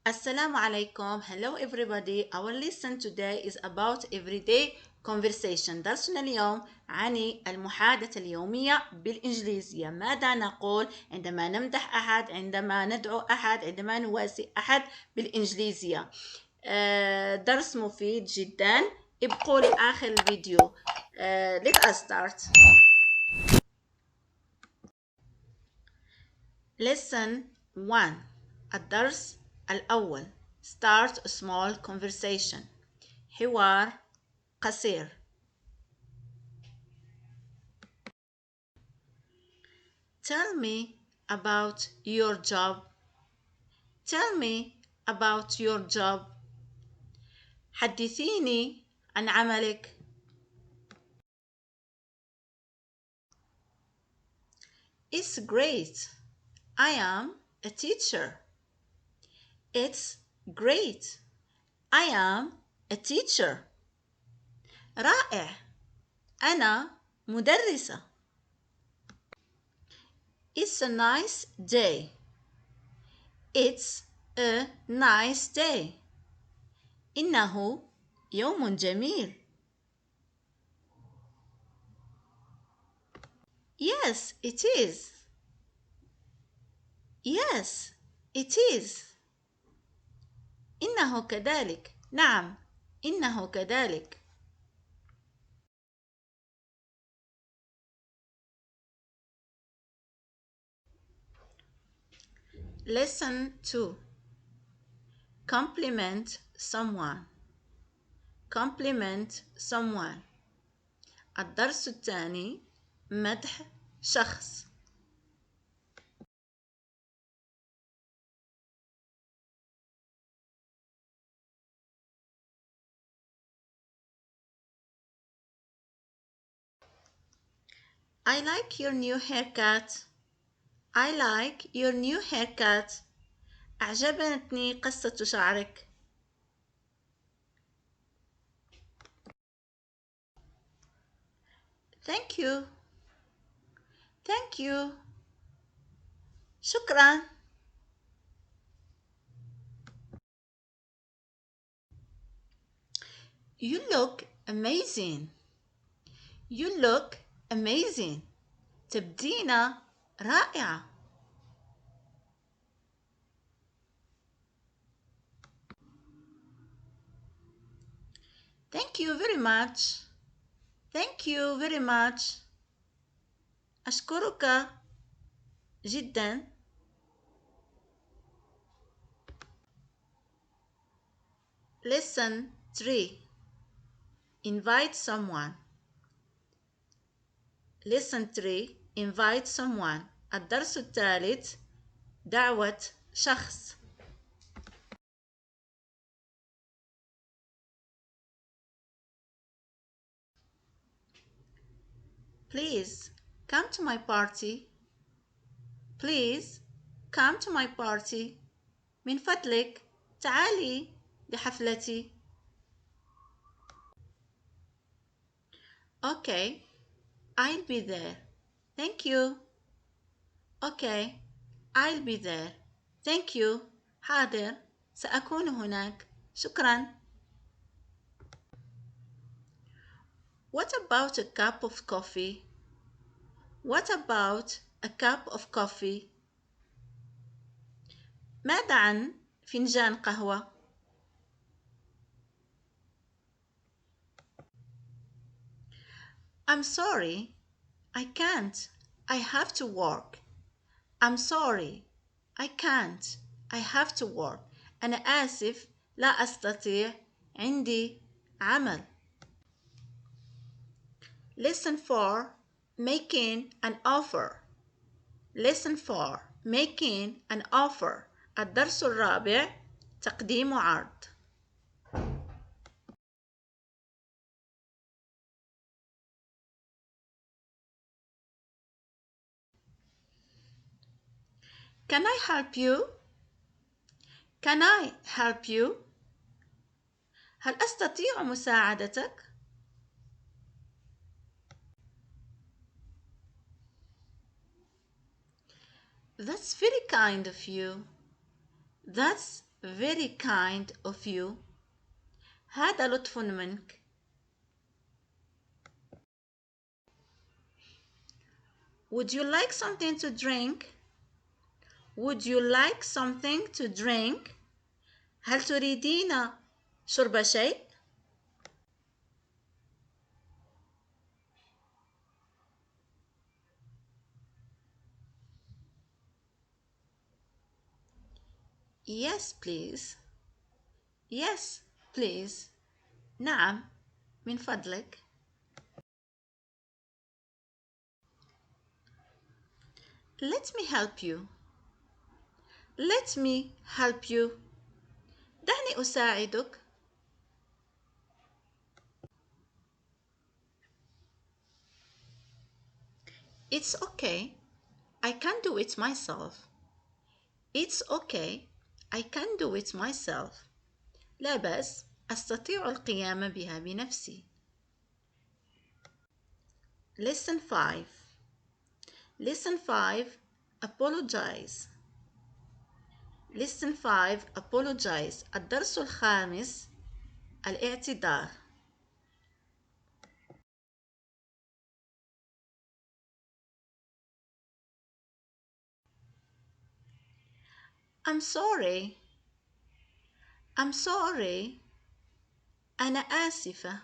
Assalamu alaikum. Hello everybody. Our lesson today is about everyday conversation. درسنا اليوم عن المحادثة اليومية بالإنجليزية. ماذا نقول عندما نمدح أحد، عندما ندعو أحد، عندما نواسي أحد بالإنجليزية. درس مفيد جدا. ابقوا لآخر الفيديو. Let us start. Lesson 1. الدرس الأول. Start a small conversation. حوار قصير. Tell me about your job. Tell me about your job. حدثيني عن عملك. It's great. I am a teacher. It's great. I am a teacher. رائع. أنا مدرسة. It's a nice day. It's a nice day. إنه يوم جميل. Yes, it is. Yes, it is. إنه كذلك. نعم، إنه كذلك. Lesson 2. Compliment someone. Compliment someone. الدرس الثاني. مدح شخص. I like your new haircut. I like your new haircut. أعجبتني قصة شعرك. Thank you. Thank you. شكرا. You look amazing. You look amazing. تبدين رائعة. Thank you very much. Thank you very much. أشكرك جدا. Lesson 3. Invite someone. Lesson 3. Invite someone. الدرس الثالث. دعوة شخص. Please come to my party. Please come to my party. من فضلك تعالي لحفلتي. Okay, I'll be there. Thank you. Okay, I'll be there. Thank you. حاضر، سأكون هناك. شكرا. What about a cup of coffee? What about a cup of coffee? ماذا عن فنجان قهوة؟ I'm sorry, I can't. I have to work. I'm sorry, I can't. I have to work. أنا آسف، لا أستطيع. عندي عمل. Lesson 4. Making an offer. Lesson 4. Making an offer. الدرس الرابع. تقديم عرض. Can I help you? Can I help you? هل أستطيع مساعدتك؟ That's very kind of you. That's very kind of you. هذا لطف منك. Would you like something to drink? Would you like something to drink? هل تريدين شرب شيء؟ Yes, please. Yes, please. نعم، من فضلك. Let me help you. Let me help you. دعني أساعدك. It's okay. I can do it myself. It's okay. I can do it myself. لا بأس. أستطيع القيام بها بنفسي. Lesson 5. Lesson 5. Apologize. Lesson 5. Apologize. الدرس الخامس. الاعتذار. I'm sorry. I'm sorry. أنا آسفة.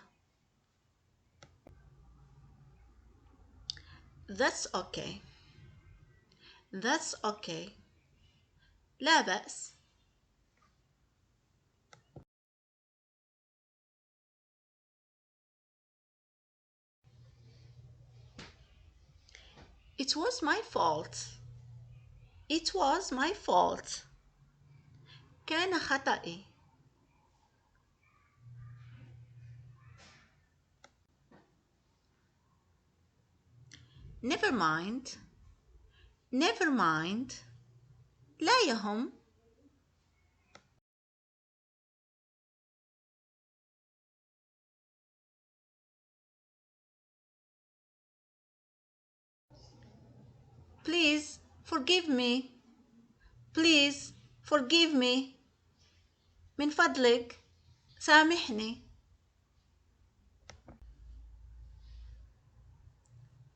That's okay. That's okay. لا بأس. It was my fault. It was my fault. كان خطأي. Never mind. Never mind. لا يهم. Please forgive me. Please forgive me. من فضلك سامحني.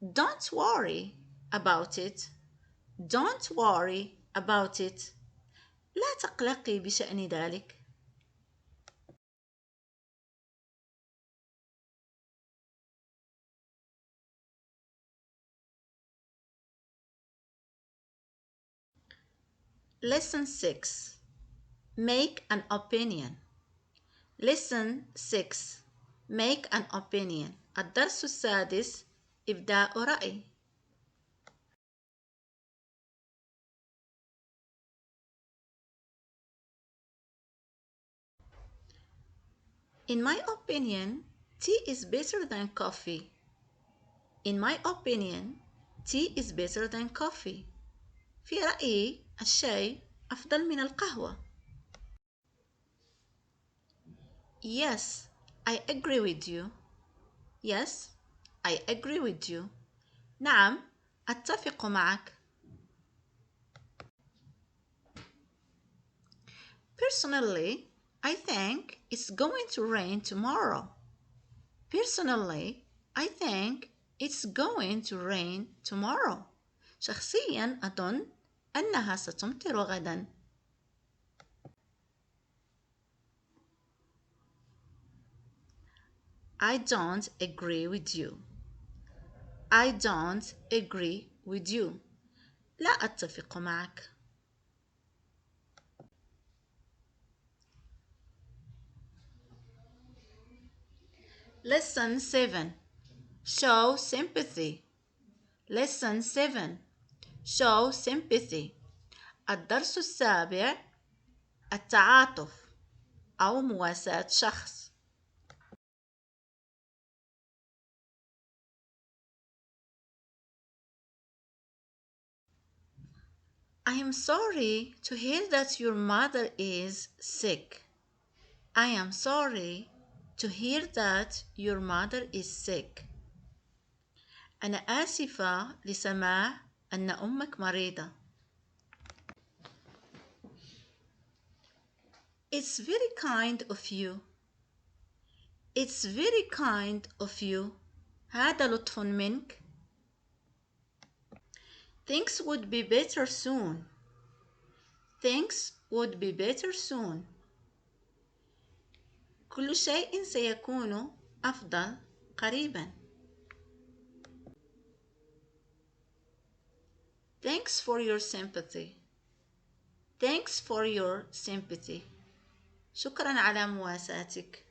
Don't worry about it. Don't worry about it. لا تقلقي بشأن ذلك. Lesson 6. Make an opinion. Lesson 6. Make an opinion. الدرس السادس. إبداء رأي. In my opinion, tea is better than coffee. In my opinion, tea is better than coffee. في رأيي الشاي أفضل من القهوة. Yes, I agree with you. Yes, I agree with you. نعم، أتفق معك. Personally, I think it's going to rain tomorrow. Personally, I think it's going to rain tomorrow. شخصياً أظن أنها ستمطر غداً. I don't agree with you. I don't agree with you. لا أتفق معك. Lesson 7. Show sympathy. Lesson 7. Show sympathy. الدرس السابع. التعاطف أو مواساة شخص. I am sorry to hear that your mother is sick. I am sorry to hear that your mother is sick. أنا آسفة لسماع أن أمك مريضة. It's very kind of you. It's very kind of you. هذا لطف منك. Things would be better soon. Things would be better soon. كل شيء سيكون أفضل قريبا. Thanks for your sympathy. Thanks for your sympathy. شكرا على مواساتك.